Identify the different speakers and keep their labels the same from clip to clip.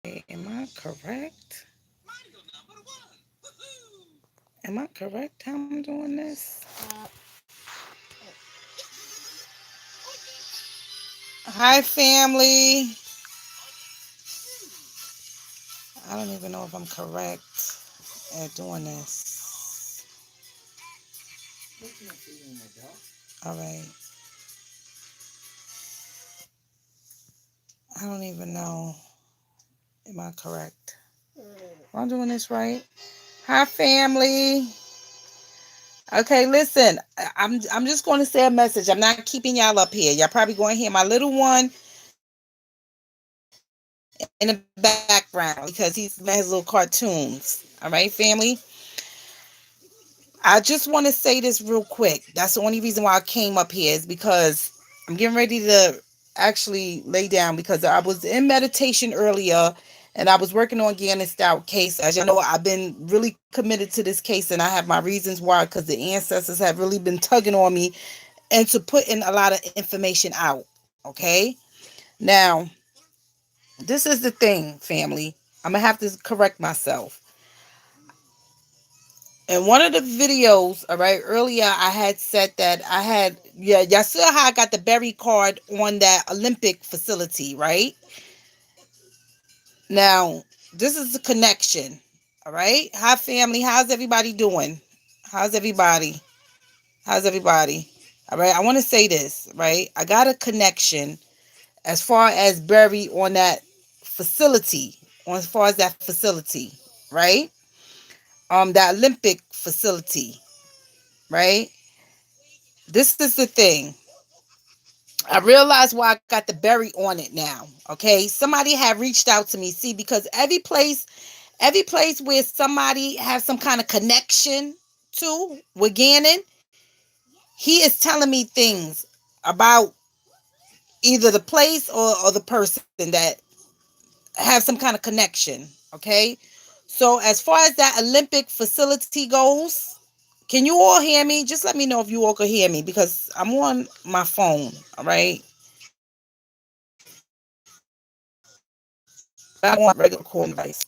Speaker 1: Am I correct? Am I correct how I'm doing this? Hi, family. I don't even know if I'm correct at doing this. All right. I don't even know. Am I correct? Am I doing this right? Hi, family. Okay, listen. I'm just going to say a message. I'm not keeping y'all up here. Y'all probably going to hear my little one in the background because he's looking at his little cartoons. All right, family. I just want to say this real quick. That's the only reason why I came up here is because I'm getting ready to actually lay down because I was in meditation earlier and I was working on getting this out case. As y'all know, I've been really committed to this case and I have my reasons why because the ancestors have really been tugging on me into putting a lot of information out. Okay. Now, this is the thing, family. I'm going to have to correct myself. In one of the videos, all right, earlier I had said that I had, yeah, y'all saw how I got the berry card on that Olympic facility, right? Now, this is the connection, all right? Hi, family. How's everybody doing? How's everybody? How's everybody? All right, I want to say this, right? I got a connection as far as berry on that facility, on as far as that facility, right? That Olympic facility, right? This is the thing. I realize why I got the berry on it now. Okay. Somebody had reached out to me. See, because every place where somebody has some kind of connection to with Gannon, he is telling me things about either the place or the person that have some kind of connection. Okay. So as far as that Olympic facility goes, can you all hear me? Just let me know if you all can hear me because I'm on my phone. All right. But I'm on regular recording device.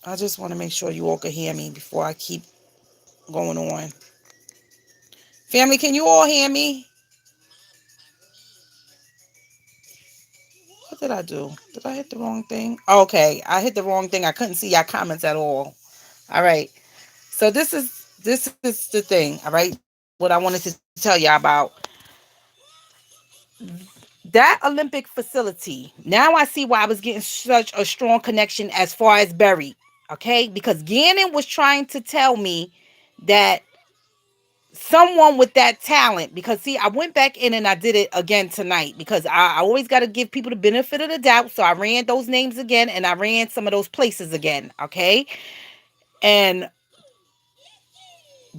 Speaker 1: I just want to make sure you all can hear me before I keep going on. Family, can you all hear me? What did I do? Did I hit the wrong thing? Okay, I hit the wrong thing. I couldn't see your comments at all. All right. So this is the thing. All right. What I wanted to tell y'all about that Olympic facility. Now I see why I was getting such a strong connection as far as Berry. Okay, because Gannon was trying to tell me that someone with that talent, because see, I went back in and I did it again tonight because I always got to give people the benefit of the doubt. So I ran those names again and I ran some of those places again. Okay. And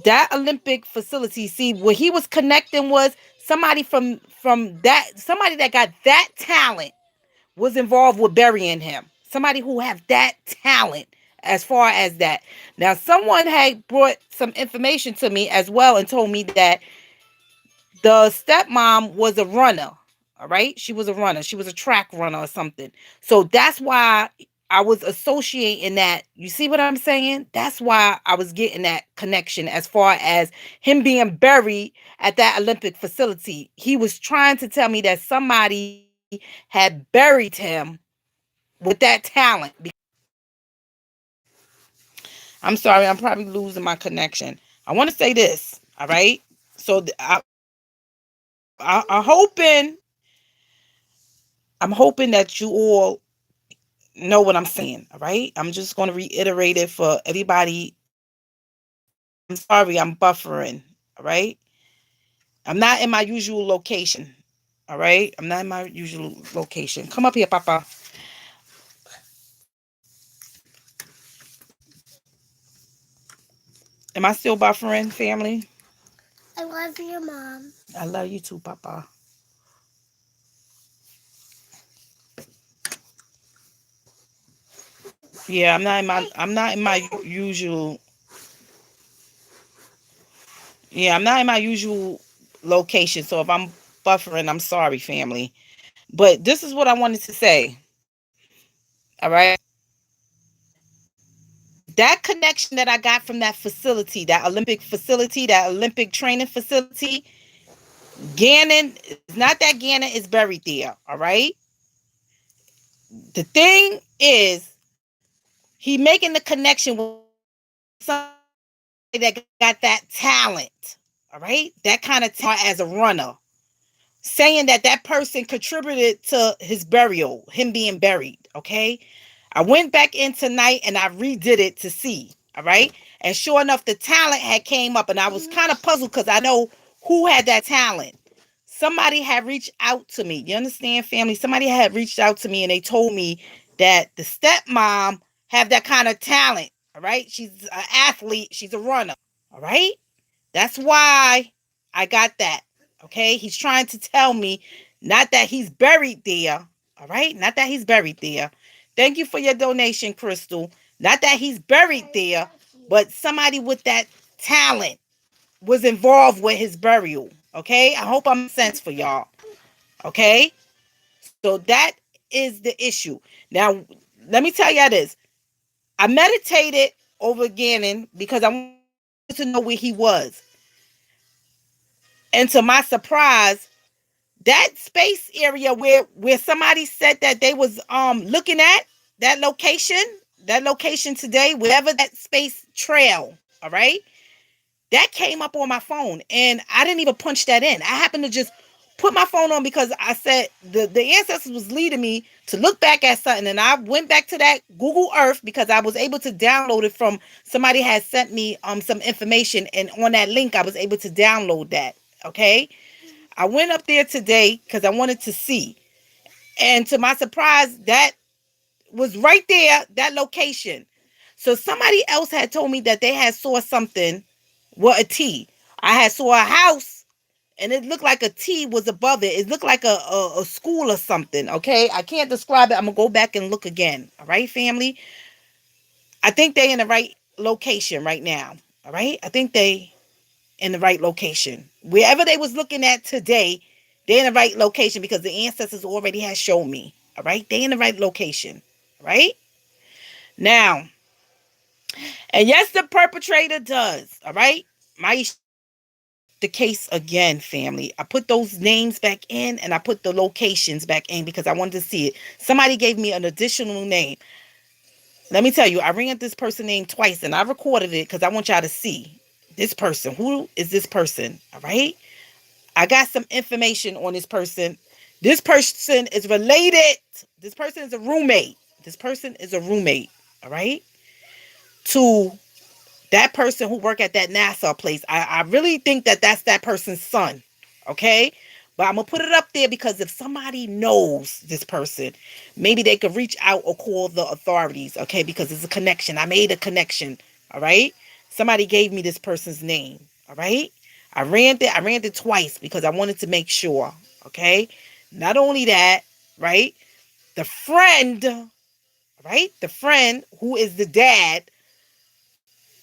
Speaker 1: that Olympic facility, see, what he was connecting was somebody from that, somebody that got that talent was involved with burying him. Somebody who have that talent as far as that. Now, someone had brought some information to me as well and told me that the stepmom was a runner. All right. She was a runner. She was a track runner or something. So that's why I was associating that. You see what I'm saying? That's why I was getting that connection as far as him being buried at that Olympic facility. He was trying to tell me that somebody had buried him with that talent. I'm sorry, I'm probably losing my connection. I want to say this, all right? So I'm hoping that you all know what I'm saying, all right? I'm just going to reiterate it for everybody. I'm sorry, I'm buffering, all right? I'm not in my usual location, all right? I'm not in my usual location. Come up here, Papa. Am I still buffering, family?
Speaker 2: I love you, Mom.
Speaker 1: I love you too, Papa. Yeah, I'm not in my usual. Yeah, I'm not in my usual location. So if I'm buffering, I'm sorry, family. But this is what I wanted to say. All right. That connection that I got from that facility, that Olympic facility, that Olympic training facility, Gannon is not that Gannon is buried there. All right. The thing is, he making the connection with somebody that got that talent. All right. That kind of talent as a runner, saying that that person contributed to his burial, him being buried. Okay. I went back in tonight and I redid it to see. All right. And sure enough, the talent had came up and I was kind of puzzled because I know who had that talent. Somebody had reached out to me. You understand, family? Somebody had reached out to me and they told me that the stepmom have that kind of talent. All right. She's an athlete. She's a runner. All right. That's why I got that. Okay. He's trying to tell me not that he's buried there. All right. Not that he's buried there. Thank you for your donation, Crystal. Not that he's buried there, but somebody with that talent was involved with his burial. Okay. I hope I make sense for y'all. Okay. So that is the issue. Now, let me tell y'all this. I meditated over Gannon because I wanted to know where he was. And to my surprise, that space area where somebody said that they was looking at that location today, wherever that space trail, all right, that came up on my phone and I didn't even punch that in. I happened to just put my phone on because I said the ancestors was leading me to look back at something, and I went back to that Google Earth because I was able to download it from somebody had sent me some information, and on that link I was able to download that. Okay, I went up there today because I wanted to see. And to my surprise, that was right there, that location. So somebody else had told me that they had saw something with a T. I had saw a house and it looked like a T was above it. It looked like a school or something. Okay. I can't describe it. I'm gonna go back and look again. All right, family. I think they in the right location right now. All right. I think they in the right location. Wherever they was looking at today, they're in the right location because the ancestors already has shown me. All right, they in the right location. Right now, and yes, the perpetrator does. All right, my the case again, family. I put those names back in and I put the locations back in because I wanted to see it. Somebody gave me an additional name. Let me tell you, I ran this person name twice and I recorded it because I want y'all to see this person. Who is this person? All right. I got some information on this person. This person is related. This person is a roommate. This person is a roommate, all right, to that person who worked at that NASA place. I really think that that's that person's son, okay? But I'm going to put it up there because if somebody knows this person, maybe they could reach out or call the authorities, okay? Because it's a connection. I made a connection, all right? Somebody gave me this person's name, all right? I ran it twice because I wanted to make sure, okay? Not only that, right? The friend, right? The friend who is the dad,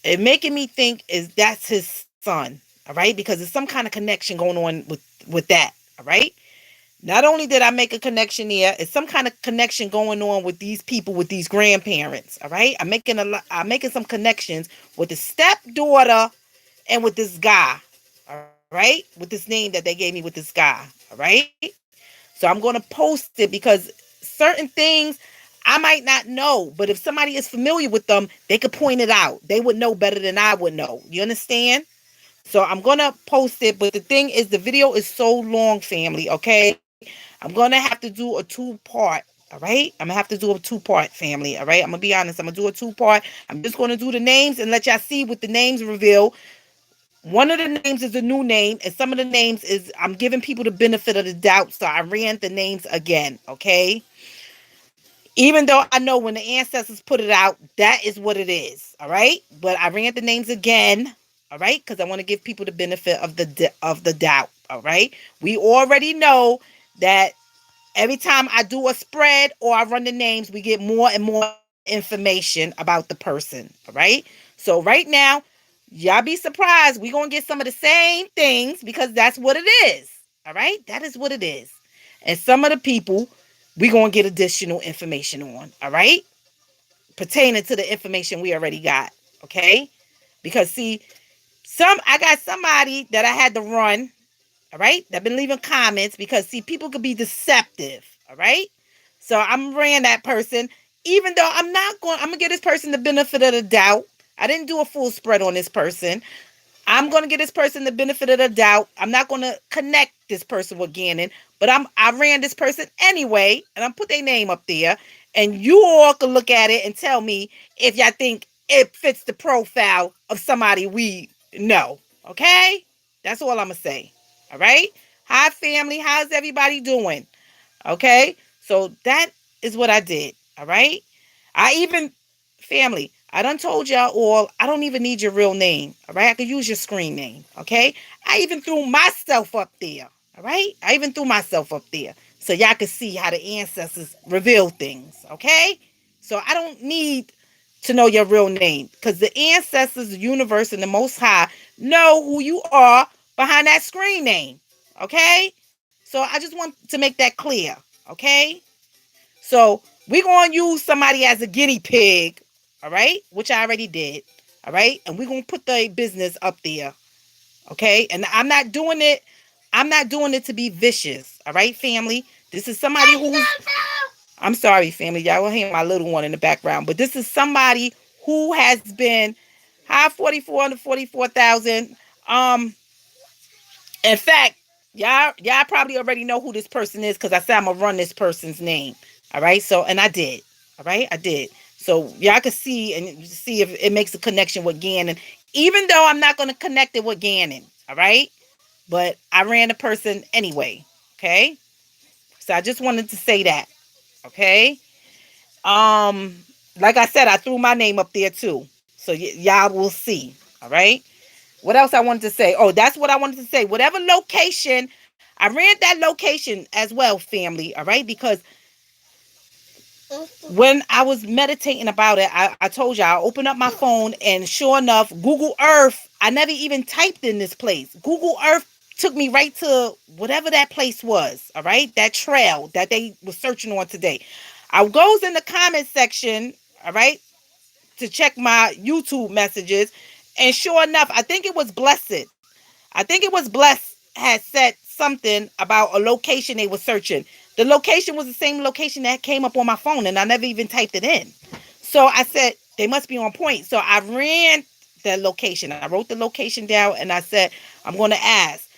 Speaker 1: it making me think is that's his son, all right? Because there's some kind of connection going on with that, all right? Not only did I make a connection there, it's some kind of connection going on with these people, with these grandparents, all right? I'm making some connections with the stepdaughter and with this guy, all right? With this name that they gave me with this guy, all right? So I'm going to post it because certain things I might not know, but if somebody is familiar with them, they could point it out. They would know better than I would know. You understand? So I'm going to post it, but the thing is the video is so long, family, okay? I'm going to have to do a two-part, all right? I'm going to have to do a two-part, family, all right? I'm going to be honest. I'm going to do a two-part. I'm just going to do the names and let y'all see what the names reveal. One of the names is a new name, and some of the names is I'm giving people the benefit of the doubt, so I ran the names again, okay? Even though I know when the ancestors put it out, that is what it is, all right? But I ran the names again, all right? Because I want to give people the benefit of the doubt, all right? We already know that every time I do a spread or I run the names, we get more and more information about the person, all right? So right now, y'all be surprised. We're going to get some of the same things because that's what it is, all right? That is what it is. And some of the people we're going to get additional information on, all right? Pertaining to the information we already got, okay? Because see, I got somebody that I had to run, all right? That been leaving comments because see, people could be deceptive, all right? So I'm ran that person, even though I'm gonna give this person the benefit of the doubt. I didn't do a full spread on this person. I'm gonna give this person the benefit of the doubt. I'm not gonna connect this person with Gannon, but I ran this person anyway, and I put their name up there, and you all can look at it and tell me if y'all think it fits the profile of somebody we know. Okay, that's all I'm gonna say. All right. Hi family, how's everybody doing? Okay, so that is what I did. All right. I even, family, I done told y'all all, I don't even need your real name. All right. I could use your screen name. Okay. I even threw myself up there. All right. I even threw myself up there so y'all could see how the ancestors reveal things. Okay. So I don't need to know your real name because the ancestors, the universe, and the Most High know who you are behind that screen name. Okay. So I just want to make that clear. Okay. So we're going to use somebody as a guinea pig, all right, which I already did, all right, and we're going to put the business up there, okay, and I'm not doing it to be vicious, all right, family. This is somebody who's, I'm sorry, family, y'all will hear my little one in the background, but this is somebody who has been high 44 under 44,000. In fact, y'all probably already know who this person is because I said I'm gonna run this person's name. All right. So and I did. All right, I did. So y'all can see and see if it makes a connection with Gannon. Even though I'm not gonna connect it with Gannon. All right. But I ran the person anyway. Okay. So I just wanted to say that. Okay. Um, like I said, I threw my name up there too. So y'all will see. All right. What else I wanted to say? Oh, that's what I wanted to say. Whatever location, I ran that location as well, family. All right, because when I was meditating about it, I told you I opened up my phone and sure enough, Google Earth. I never even typed in this place. Google Earth took me right to whatever that place was. All right, that trail that they were searching on today. I goes in the comment section. All right, to check my YouTube messages, and sure enough, I think it was Blessed. I think it was Bless had said something about a location they were searching. The location was the same location that came up on my phone, and I never even typed it in. So I said they must be on point. So I ran the location. I wrote the location down, and I said I'm going to ask.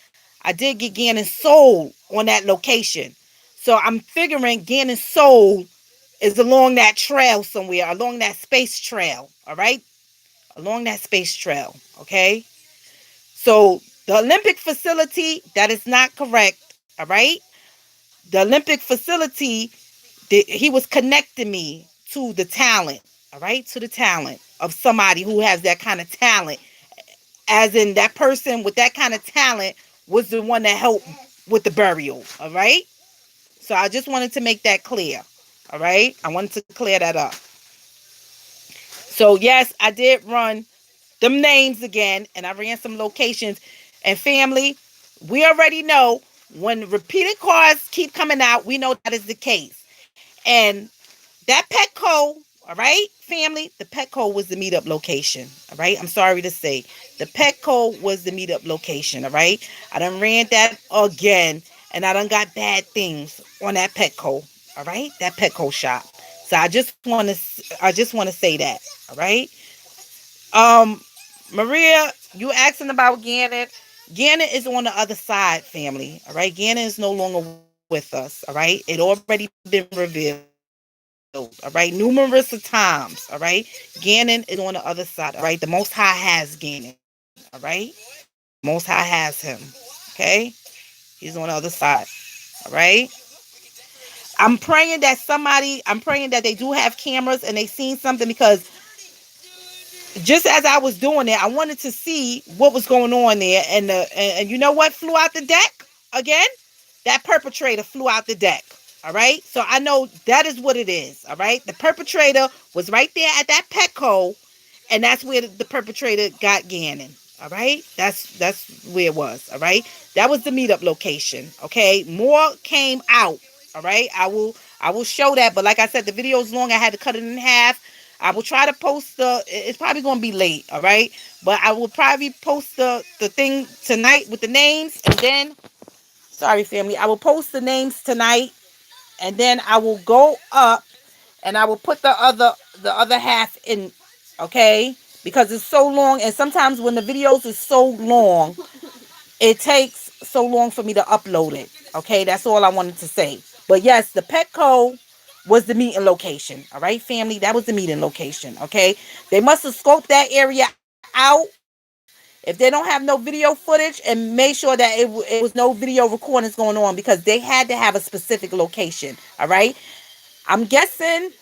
Speaker 1: I did get Gannon's soul on that location, so I'm figuring Gannon's soul is along that trail somewhere, along that space trail. All right, along that space trail. Okay. So the Olympic facility, that is not correct. All right. The Olympic facility, he was connecting me to the talent. All right. To the talent of somebody who has that kind of talent. As in that person with that kind of talent was the one that helped with the burial. All right. So I just wanted to make that clear. All right. I wanted to clear that up. So yes, I did run them names again, and I ran some locations. And family, we already know when repeated cards keep coming out, we know that is the case. And that Petco, all right, family, the Petco was the meetup location. All right, I'm sorry to say, the Petco was the meetup location. All right, I done ran that again, and I done got bad things on that Petco. All right, that Petco shop. So I just want to say that. All right. Um, Maria, you asking about Gannon. Gannon is on the other side, family. All right. Gannon is no longer with us. All right. It already been revealed. All right. Numerous of times. All right. Gannon is on the other side. All right. The Most High has Gannon. All right. The Most High has him. Okay. He's on the other side. All right. I'm praying that I'm praying that they do have cameras and they seen something because just as I was doing it, I wanted to see what was going on there, and you know what flew out the deck again? That perpetrator flew out the deck. All right, so I know that is what it is. All right, the perpetrator was right there at that Petco, and that's where the perpetrator got Gannon. All right, that's where it was. All right, that was the meetup location. Okay, more came out. All right, I will show that, but like I said, the video is long. I had to cut it in half. I will try to post the. It's probably gonna be late. All right, but I will probably post the thing tonight with the names, and then sorry family, I will post the names tonight, and then I will go up and I will put the other half in, okay? Because it's so long, and sometimes when the videos is so long, it takes so long for me to upload it. Okay, that's all I wanted to say. But yes, the Petco was the meeting location. All right, family, that was the meeting location. Okay, they must have scoped that area out. If they don't have no video footage, and made sure that it was no video recordings going on, because they had to have a specific location. All right, I'm guessing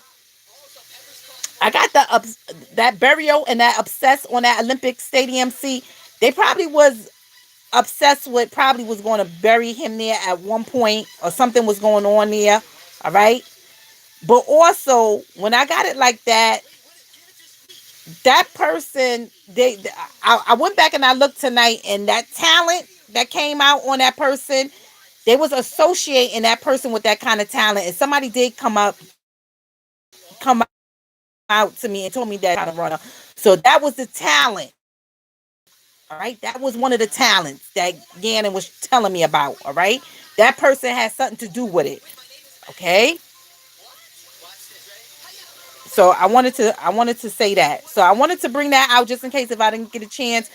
Speaker 1: I got that burial and that obsessed on that Olympic Stadium. See, they probably was obsessed with, probably was going to bury him there at one point, or something was going on there. All right. But also, when I got it like that, that person, I went back and I looked tonight, and that talent that came out on that person, they was associating that person with that kind of talent. And somebody did come out to me and told me that kind of runner. So that was the talent. All right, that was one of the talents that Gannon was telling me about. All right, that person had something to do with it. Okay, so I wanted to say that. So I wanted to bring that out just in case if I didn't get a chance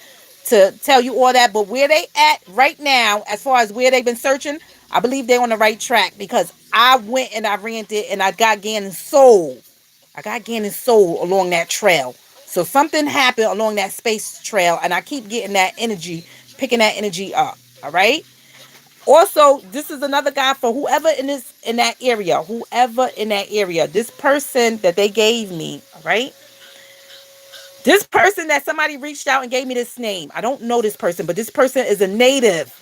Speaker 1: to tell you all that. But where they at right now, as far as where they've been searching, I believe they're on the right track, because I went and I ran it and I got Gannon's soul. I got Gannon's soul along that trail. So something happened along that space trail, and I keep getting that energy, picking that energy up. All right. Also, this is another guy for whoever in that area, whoever in that area. This person that they gave me, all right. This person that somebody reached out and gave me this name. I don't know this person, but this person is a native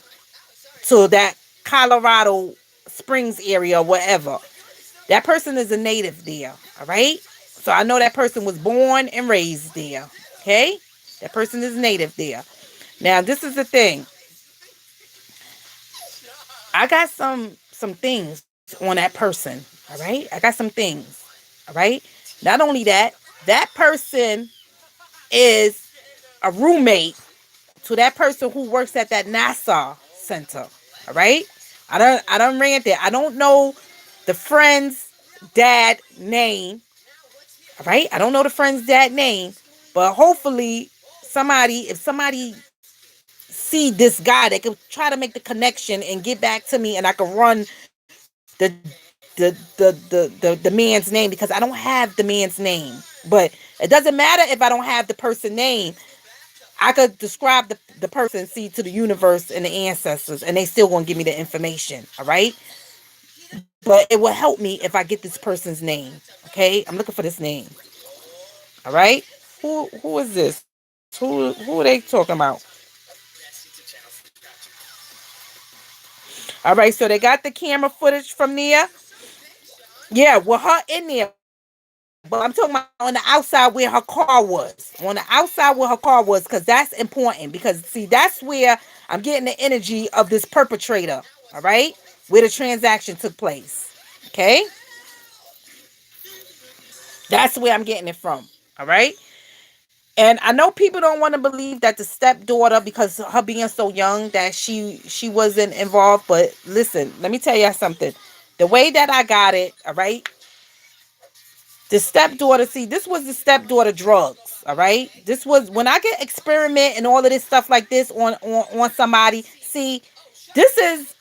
Speaker 1: to that Colorado Springs area or whatever. That person is a native there. All right. So I know that person was born and raised there. Okay. That person is native there. Now, this is the thing. I got some things on that person. All right. I got some things. All right. Not only that, that person is a roommate to that person who works at that NASA center. All right. I don't ran there. I don't know the friend's dad name. All right. I don't know the friend's dad name, but hopefully if somebody see this guy, they could try to make the connection and get back to me, and I can run the the man's name, because I don't have the man's name. But it doesn't matter if I don't have the person's name. I could describe the person, see, to the universe and the ancestors, and they still gonna give me the information. All right. But it will help me if I get this person's name. Okay. I'm looking for this name. All right. Who is this? Who are they talking about? All right. So they got the camera footage from there. Yeah, with her in there. But I'm talking about on the outside where her car was. On the outside where her car was, because that's important. Because see, that's where I'm getting the energy of this perpetrator. All right, where the transaction took place. Okay, that's where I'm getting it from. All right. And I know people don't want to believe that the stepdaughter, because her being so young, that she wasn't involved. But listen, let me tell you something. The way that I got it, all right, the stepdaughter, see, this was the stepdaughter drugs. All right. This was when I get experiment and all of this stuff like this on somebody. See, this is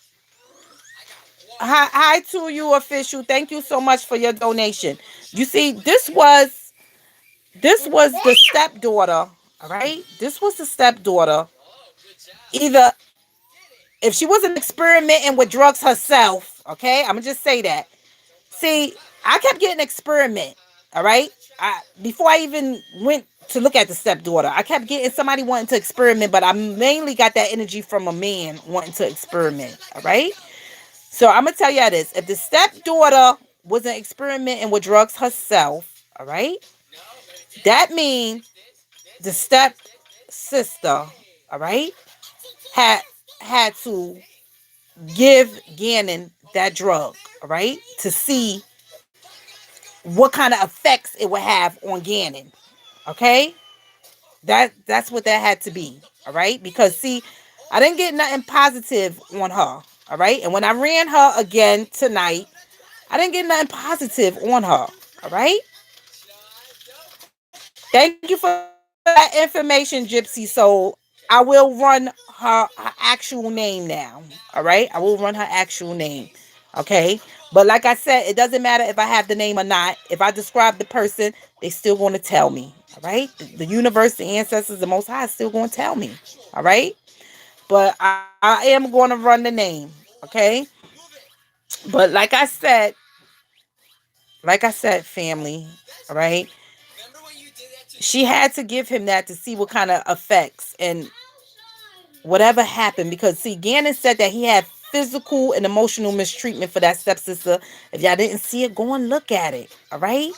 Speaker 1: hi to you, official. Thank you so much for your donation. You see, this was the stepdaughter. All right. This was the stepdaughter. Either if she wasn't experimenting with drugs herself, okay, I'm gonna just say that. See, I kept getting experiment. All right. Before I even went to look at the stepdaughter, I kept getting somebody wanting to experiment, but I mainly got that energy from a man wanting to experiment. All right. So I'm gonna tell you this: if the stepdaughter wasn't experimenting with drugs herself, all right, that means the step sister. all right, had had to give Gannon that drug, all right, to see what kind of effects it would have on Gannon. Okay? That's what that had to be. All right? Because see, I didn't get nothing positive on her. All right? And when I ran her again tonight, I didn't get nothing positive on her. All right? Thank you for that information, Gypsy Soul. I will run her actual name now. All right? I will run her actual name. Okay? But like I said, it doesn't matter if I have the name or not. If I describe the person, they still going to tell me. All right? The universe, the ancestors, the Most High is still going to tell me. All right? But I am going to run the name. Okay? But like I said, family. All right? She had to give him that to see what kind of effects and whatever happened. Because see, Gannon said that he had physical and emotional mistreatment for that stepsister. If y'all didn't see it, go and look at it. All right.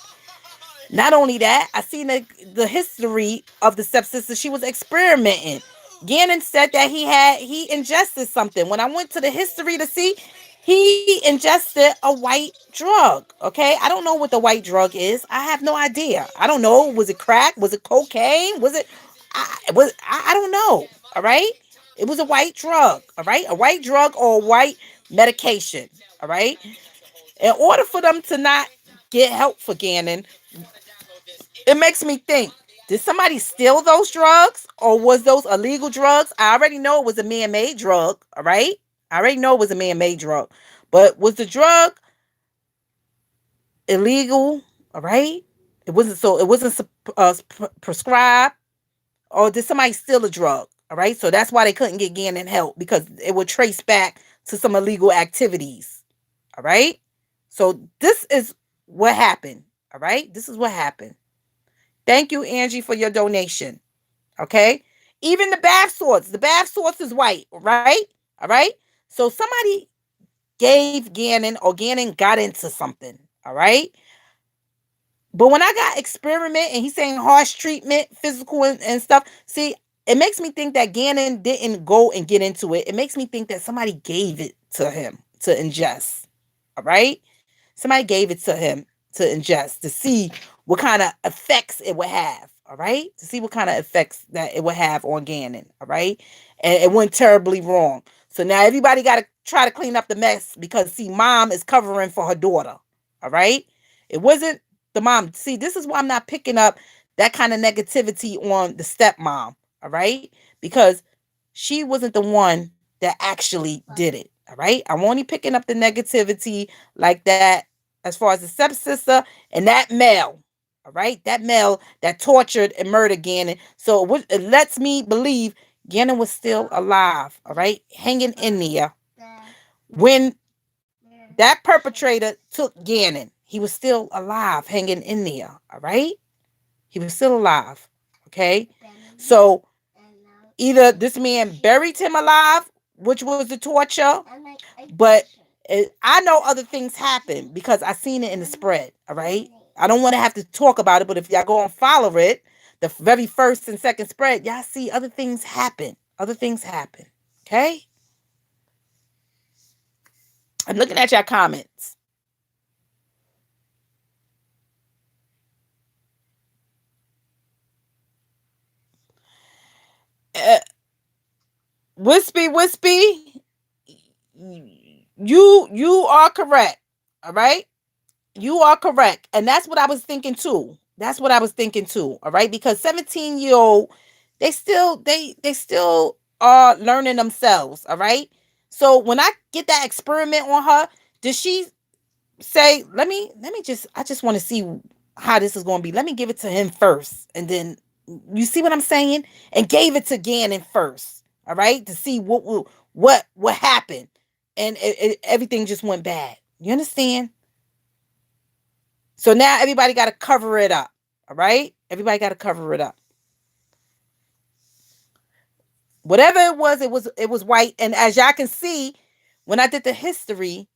Speaker 1: Not only that, I seen the history of the stepsister. She was experimenting. Gannon said that he ingested something. When I went to the history to see, he ingested a white drug. Okay, I don't know what the white drug is. I have no idea. I don't know. Was it crack? Was it cocaine? Was it? I don't know. All right. It was a white drug. All right, a white drug or a white medication. All right. In order for them to not get help for Gannon, it makes me think, did somebody steal those drugs or was those illegal drugs? I already know it was a man-made drug, all right? I already know it was a man-made drug. But was the drug illegal, all right? It wasn't prescribed, or did somebody steal a drug, all right? So that's why they couldn't get Gannon help, because it would trace back to some illegal activities, all right? So this is what happened, all right? This is what happened. Thank you, Angie, for your donation. Okay. Even the bath salts. The bath salts is white, right? All right. So somebody gave Gannon, or Gannon got into something. All right. But when I got experiment and he's saying harsh treatment, physical and stuff, see, it makes me think that Gannon didn't go and get into it. It makes me think that somebody gave it to him to ingest. All right. Somebody gave it to him to ingest to see what kind of effects it would have. All right. To see what kind of effects that it would have on Gannon. All right. And it went terribly wrong. So now everybody got to try to clean up the mess, because see, mom is covering for her daughter. All right. It wasn't the mom. See, this is why I'm not picking up that kind of negativity on the stepmom. All right. Because she wasn't the one that actually did it. All right. I'm only picking up the negativity like that as far as the stepsister and that male. All right. That male that tortured and murdered Gannon. So it lets me believe Gannon was still alive. All right. Hanging in there. When that perpetrator took Gannon, he was still alive, hanging in there. All right. He was still alive. Okay. So either this man buried him alive, which was the torture, but I know other things happened because I seen it in the spread. All right. I don't want to have to talk about it, but if y'all go and follow it, the very first and second spread, y'all see other things happen. Other things happen. Okay. I'm looking at your comments. Uh, Wispy, you are correct. All right. You are correct. And that's what I was thinking too. That's what I was thinking too. All right. Because 17-year-old, they still are learning themselves. All right. So when I get that experiment on her, did she say, I just want to see how this is going to be. Let me give it to him first. And then you see what I'm saying? And gave it to Gannon first. All right. To see what happened. And everything just went bad. You understand? So now everybody got to cover it up. All right? Everybody got to cover it up. Whatever it was white. And as y'all can see, when I did the history,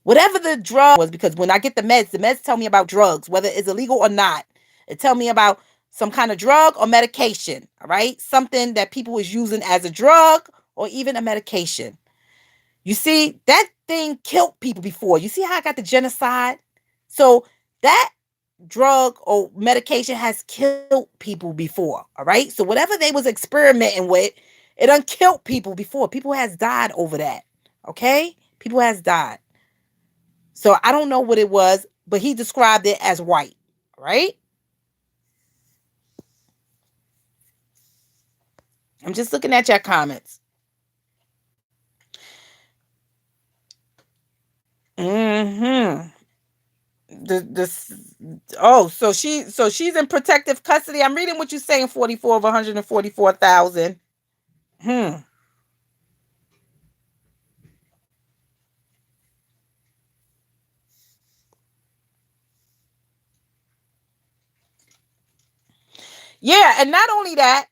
Speaker 1: whatever the drug was, because when I get the meds tell me about drugs, whether it's illegal or not. It tell me about some kind of drug or medication, all right? Something that people was using as a drug or even a medication. You see, that thing killed people before. You see how I got the genocide? So that drug or medication has killed people before, all right? So whatever they was experimenting with, it done killed people before. People has died over that, okay? People has died. So I don't know what it was, but he described it as white, right? I'm just looking at your comments. Mm-hmm. So she's in protective custody. I'm reading what you're saying, 44 of 144,000. Hmm. Yeah, and not only that,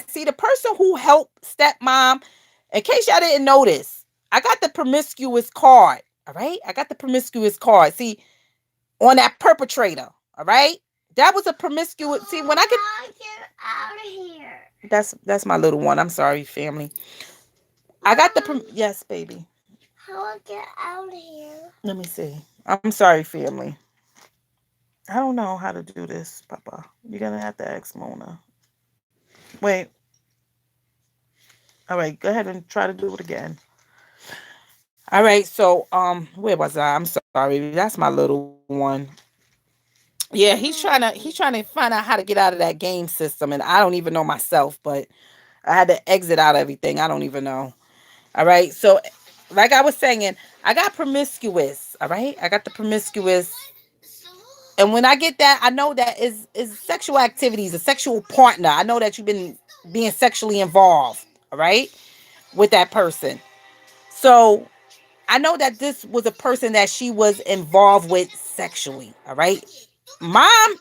Speaker 1: see the person who helped stepmom, in case y'all didn't notice, I got the promiscuous card. All right. I got the promiscuous card. See, on that perpetrator. All right. That was a promiscuous. See, when I
Speaker 2: Get out of here.
Speaker 1: that's my little one. I'm sorry, family. I got the yes, baby.
Speaker 2: How I get out of here?
Speaker 1: Let me see. I'm sorry, family. I don't know how to do this, Papa. You're gonna have to ask Mona. Wait. All right, go ahead and try to do it again. All right, so where was I? I'm sorry. That's my little one. Yeah, he's trying to find out how to get out of that game system, and I don't even know myself, but I had to exit out everything. I don't even know. All right, so like I was saying, I got promiscuous. All right, I got the promiscuous. And when I get that, I know that is sexual activities, a sexual partner. I know that you've been being sexually involved, all right, with that person. So I know that this was a person that she was involved with sexually, all right. Mom,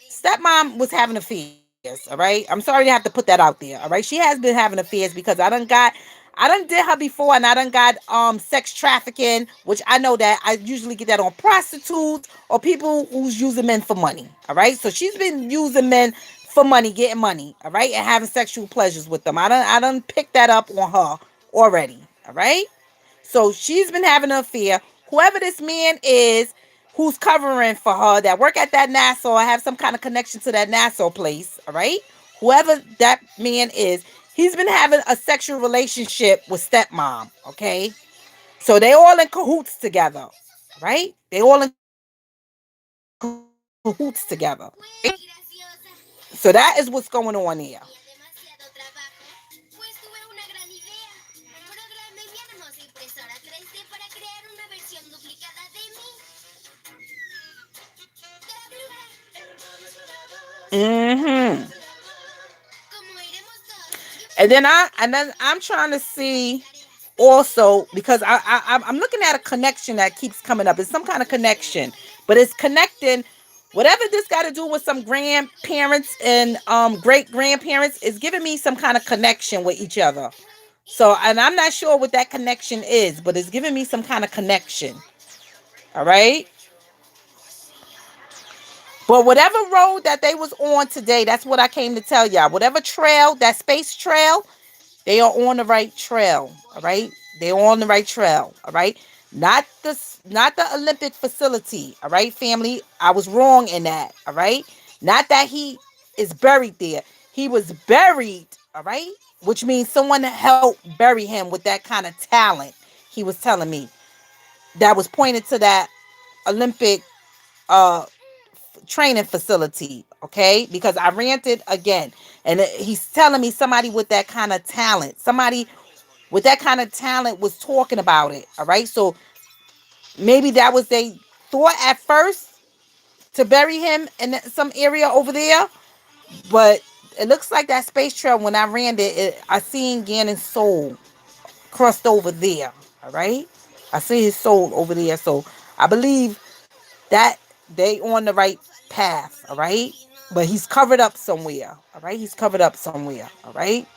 Speaker 1: stepmom was having affairs, all right. I'm sorry to have to put that out there, all right. She has been having affairs because I done did her before, and I done got sex trafficking, which I know that I usually get that on prostitutes or people who's using men for money. All right. So she's been using men for money, getting money, all right, and having sexual pleasures with them. I done picked that up on her already. All right. So she's been having an affair. Whoever this man is who's covering for her that work at that NASA or have some kind of connection to that NASA place, all right? Whoever that man is, he's been having a sexual relationship with stepmom, okay? So they all in cahoots together, right? They all in cahoots together, right? So that is what's going on here.
Speaker 2: Pues tuve una gran idea. Programé mi hermosa impresora 3D para crear una versión duplicada de mí.
Speaker 1: Mm-hmm.
Speaker 2: Como iremos dos, yo
Speaker 1: And then I'm trying to see also because I'm looking at a connection that keeps coming up. It's some kind of connection, but it's connecting whatever this got to do with some grandparents and great grandparents is giving me some kind of connection with each other. So, and I'm not sure what that connection is, but it's giving me some kind of connection. All right. But whatever road that they was on today, that's what I came to tell y'all. Whatever trail, that space trail, they are on the right trail. All right. They're on the right trail. All right. Not the Olympic facility. All right, family. I was wrong in that. All right. Not that he is buried there. He was buried. All right. Which means someone helped bury him with that kind of talent. He was telling me that was pointed to that Olympic uh training facility, okay? Because I ranted again, and he's telling me somebody with that kind of talent, somebody with that kind of talent was talking about it, all right? So maybe that was they thought at first to bury him in some area over there, but it looks like that space trail when I ran it, I seen Gannon's soul crossed over there, all right? I see his soul over there, so I believe that they on the right path, all right? But he's covered up somewhere, all right? He's covered up somewhere, all right?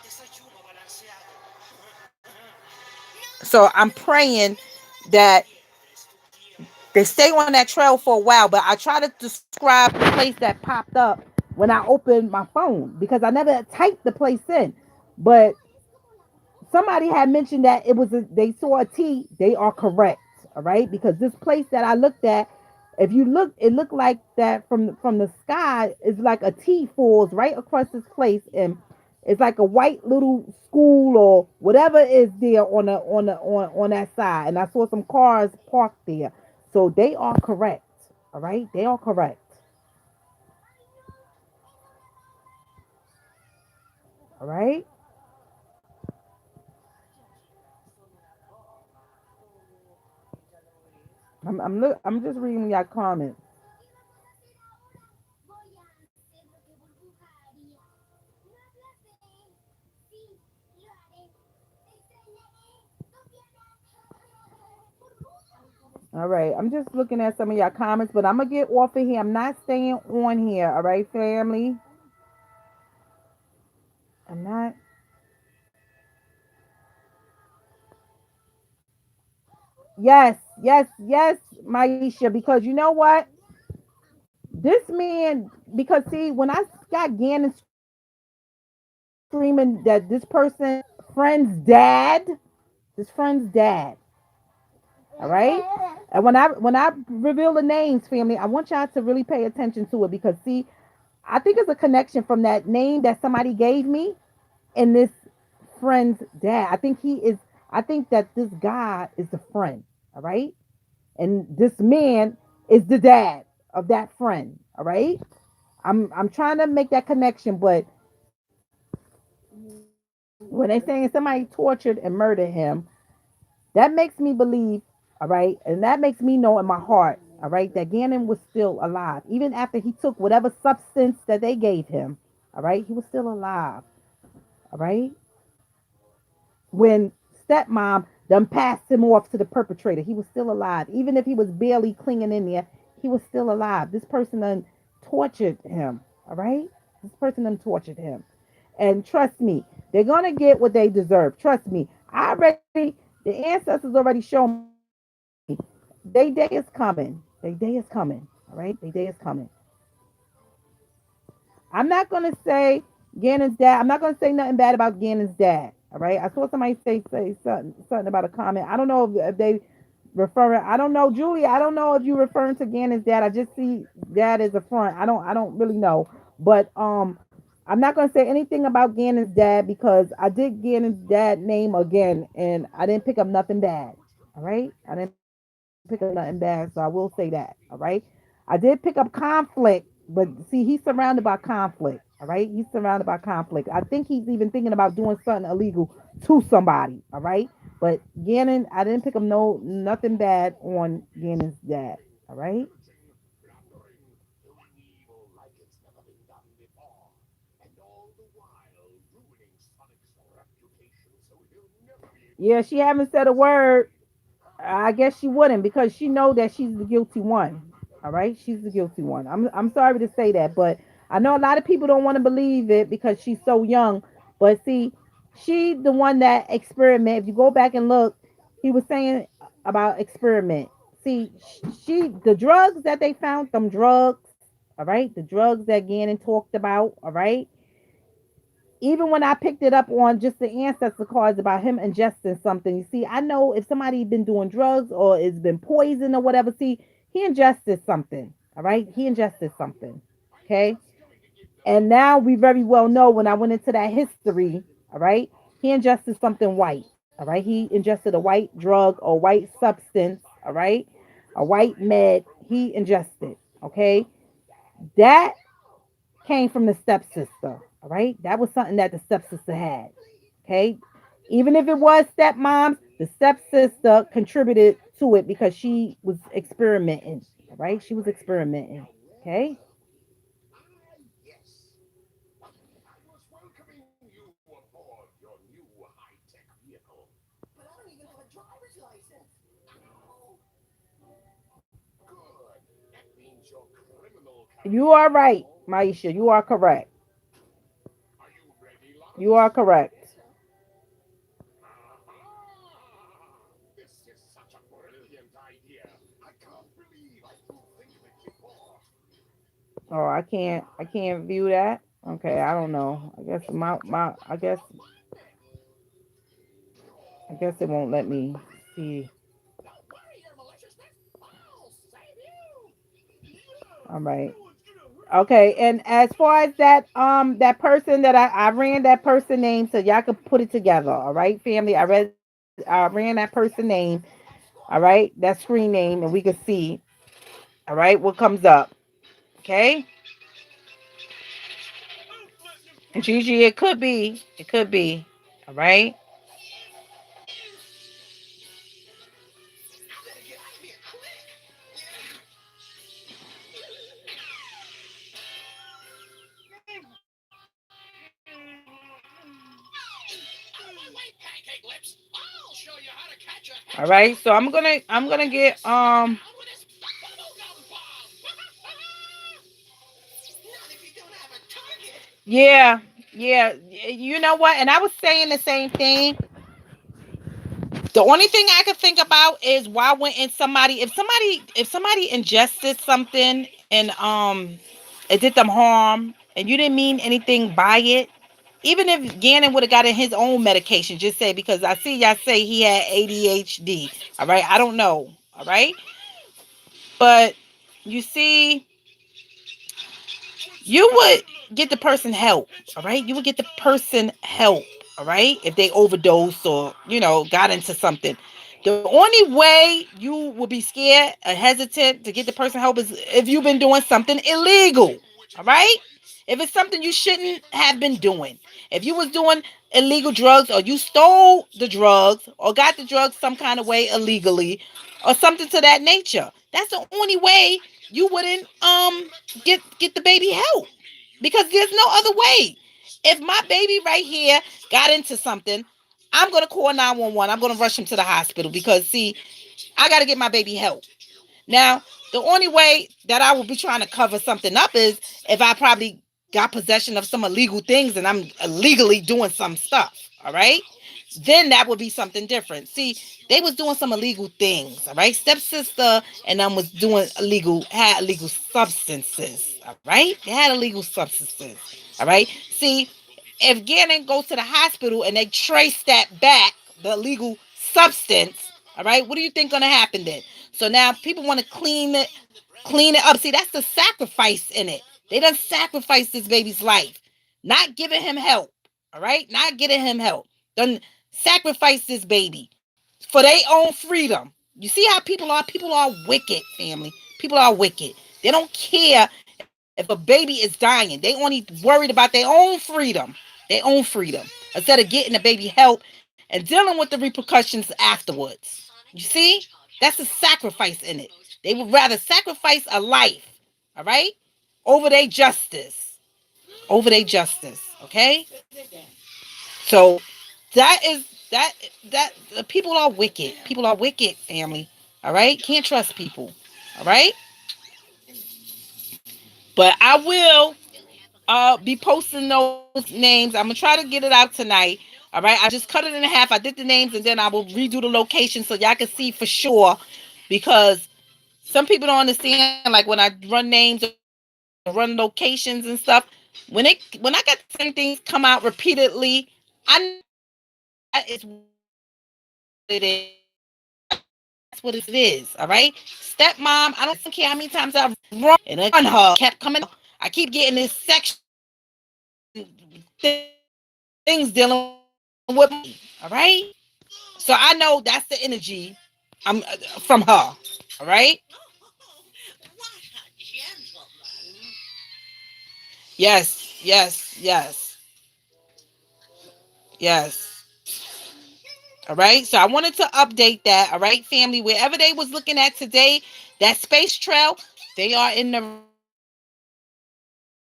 Speaker 1: So I'm praying that they stay on that trail for a while, but I try to describe the place that popped up when I opened my phone because I never typed the place in. But somebody had mentioned that it was they saw a T. They are correct, all right, because this place that I looked at, if you look, it looked like that from the sky. It's like a T falls right across this place, and it's like a white little school or whatever is there on that side. And I saw some cars parked there, so they are correct, all right, they are correct, all right. I'm just reading your comments.
Speaker 2: ¿Qué vas a hacer ahora? Voy a hacer lo que Burbuja haría. ¿No hablas de él? Sí, lo haré. Te extrañaré. Copiarás. Burbuja.
Speaker 1: All right, I'm just looking at some of your comments, but I'm gonna get off of here. I'm not staying on here. All right, family. I'm not. Yes, yes, yes, Maisha. Because you know what? This man. Because see, when I got Gannon screaming that this person friend's dad. All right. And when I reveal the names, family, I want y'all to really pay attention to it because see, I think it's a connection from that name that somebody gave me and this friend's dad. I think he is. I think that this guy is the friend. All right, and this man is the dad of that friend. All right. I'm trying to make that connection, but when they saying somebody tortured and murdered him, that makes me believe, all right, and that makes me know in my heart, all right, that Gannon was still alive. Even after he took whatever substance that they gave him, all right, he was still alive, all right. When stepmom done passed him off to the perpetrator, he was still alive. Even if he was barely clinging in there, he was still alive. This person done tortured him, all right. This person done tortured him. And trust me, they're gonna get what they deserve. Trust me. The ancestors already showed me. They day is coming. They day is coming. All right? They day is coming. I'm not gonna say Gannon's dad. I'm not gonna say nothing bad about Gannon's dad. All right. I saw somebody say something about a comment. I don't know if they referring. I don't know, Julie. I don't know if you referring to Gannon's dad. I just see dad as a front. I don't really know. But I'm not gonna say anything about Gannon's dad because I did Gannon's dad name again and I didn't pick up nothing bad. All right. I didn't pick up nothing bad, so I will say that. All right. I did pick up conflict, but see, he's surrounded by conflict. All right. He's surrounded by conflict. I think he's even thinking about doing something illegal to somebody. All right. But Gannon, I didn't pick up nothing bad on Gannon's dad. All right. Yeah, she haven't said a word. I guess she wouldn't because she know that she's the guilty one. All right, she's the guilty one. I'm sorry to say that, but I know a lot of people don't want to believe it because she's so young. But see, she the one that experiment. If you go back and look, he was saying about experiment. See, she the drugs that they found, them drugs. All right, the drugs that Gannon talked about. All right, even when I picked it up on just the ancestor cards about him ingesting something, you see, I know if somebody been doing drugs or it's been poison or whatever, see, he ingested something. All right. He ingested something. Okay. And now we very well know when I went into that history, all right, he ingested something white. All right. He ingested a white drug or white substance. All right. A white med he ingested. Okay. That came from the stepsister. All right. That was something that the stepsister had. Okay. Even if it was stepmom, the stepsister contributed to it because she was experimenting. All right. She was experimenting. Okay. You are right, Maisha. You are correct. You are correct. Oh, I can't view that. Okay, I don't know. I guess it won't let me see.
Speaker 2: Don't worry, your maliciousness. I'll save you.
Speaker 1: All right. Okay, and as far as that person that I ran that person name so y'all could put it together. All right, family. I ran that person name. All right, that screen name, and we could see. All right, what comes up. Okay, and Gigi, it could be. It could be. All right.
Speaker 2: I better get out of here quick. Out of my way, pancake lips. I'll show you how to catch a
Speaker 1: All
Speaker 2: hedgehog.
Speaker 1: right. So I'm gonna get
Speaker 2: Down with this bubblegum bomb. Not if you don't have a target.
Speaker 1: yeah, yeah. You know what? And I was saying the same thing. The only thing I could think about is why wouldn't somebody, if somebody ingested something and it did them harm and you didn't mean anything by it, even if Gannon would have gotten his own medication, just say, because I see y'all say he had ADHD. All right, I don't know. All right, but you see, you would get the person help. All right, you would get the person help. All right, if they overdosed or got into something. The only way you will be scared or hesitant to get the person help is if you've been doing something illegal. All right, if it's something you shouldn't have been doing. If you was doing illegal drugs, or you stole the drugs or got the drugs some kind of way illegally or something to that nature, that's the only way you wouldn't get the baby help, because there's no other way. If my baby right here got into something, I'm gonna call 911. I'm gonna rush him to the hospital because, see, I gotta get my baby help. Now, the only way that I will be trying to cover something up is if I probably got possession of some illegal things and I'm illegally doing some stuff. All right. Then that would be something different. See, they was doing some illegal things. All right. Stepsister and them was doing had illegal substances. All right. They had illegal substances. All right. See, if Gannon goes to the hospital and they trace that back, the illegal substance, all right, what do you think gonna happen then? So now people want to clean it up. See, that's the sacrifice in it. They done sacrificed this baby's life, not giving him help. All right, not getting him help. Done sacrifice this baby for their own freedom. You see how people are? People are wicked, family. People are wicked. They don't care if a baby is dying. They only worried about their own freedom. Their own freedom. Instead of getting the baby help and dealing with the repercussions afterwards. You see? That's a sacrifice in it. They would rather sacrifice a life, all right, over their justice. Over their justice. Okay? So that is that people are wicked. People are wicked, family. All right? Can't trust people. All right? But I will be posting those names. I'm gonna try to get it out tonight. All right, I just cut it in half. I did the names and then I will redo the location so y'all can see for sure. Because some people don't understand, like when I run names or run locations and stuff. When I got the same things come out repeatedly, I know that is what it is. All right, that's what it is. All right, stepmom. I don't care how many times I've run her, kept coming up. I keep getting this section things dealing with my baby. All right, so I know that's the energy from her. All right.
Speaker 2: What a gentleman.
Speaker 1: Yes, yes, yes, yes. All right. So I wanted to update that. All right, family. Wherever they was looking at today, that space trail, they are in the right place.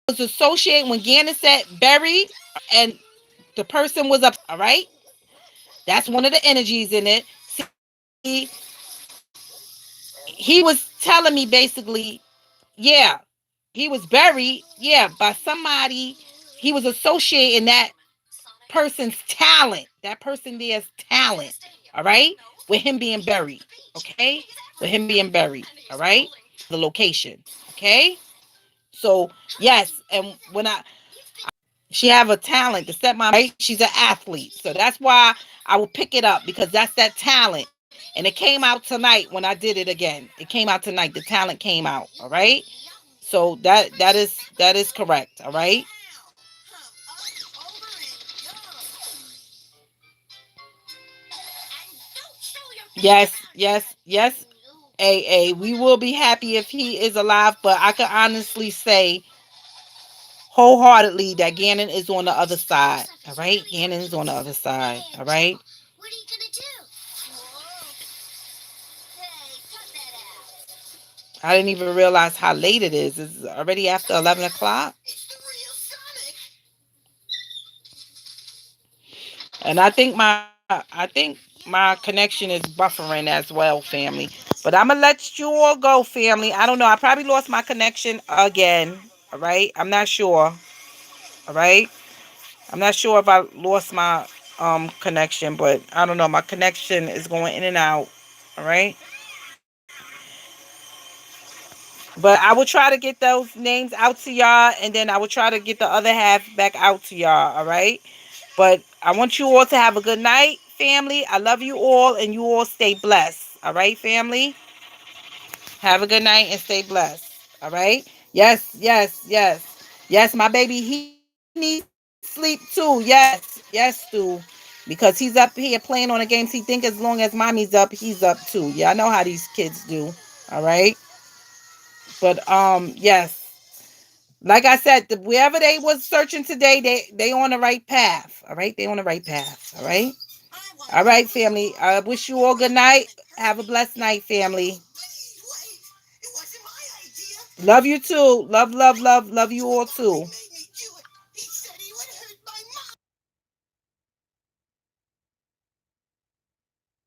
Speaker 1: It was associated when Gannon said buried and the person was upset. All right. That's one of the energies in it. See, he was telling me basically, yeah, he was buried, yeah, by somebody. He was associating that person's talent, that person there's talent, all right, with him being buried, okay, with him being buried, all right, the location, okay. So yes, and when she have a talent. The stepmom, right? She's an athlete, so that's why I will pick it up because that's that talent. And it came out tonight when I did it again. It came out tonight. The talent came out. All right. So that is correct. All right. Yes, yes, yes. A we will be happy if he is alive, but I can honestly say wholeheartedly that Gannon is on the other side. All right, Gannon is on the other side. All right.
Speaker 2: What are you gonna do? Whoa. Hey, cut that out.
Speaker 1: I didn't even realize how late it is. It's already after 11 o'clock.
Speaker 2: It's the real Sonic.
Speaker 1: And I think my connection is buffering as well, family. But I'm gonna let you all go, family. I don't know. I probably lost my connection again. All right. I'm not sure. All right. I'm not sure if I lost my connection, but I don't know. My connection is going in and out. All right. But I will try to get those names out to y'all, and then I will try to get the other half back out to y'all. All right. But I want you all to have a good night, family. I love you all, and you all stay blessed. All right, family? Have a good night and stay blessed. All right? Yes, yes, yes. Yes, my baby, he needs sleep too. Yes, yes, Stu. Because he's up here playing on the games. He think as long as mommy's up, he's up too. Yeah, I know how these kids do. All right? But yes. Like I said, wherever they was searching today, they on the right path. All right, they on the right path. All right, all right, family. I wish you all good night. Have a blessed night, family.
Speaker 2: Wait. It wasn't my idea.
Speaker 1: Love you too. Love, love, love, love you all too.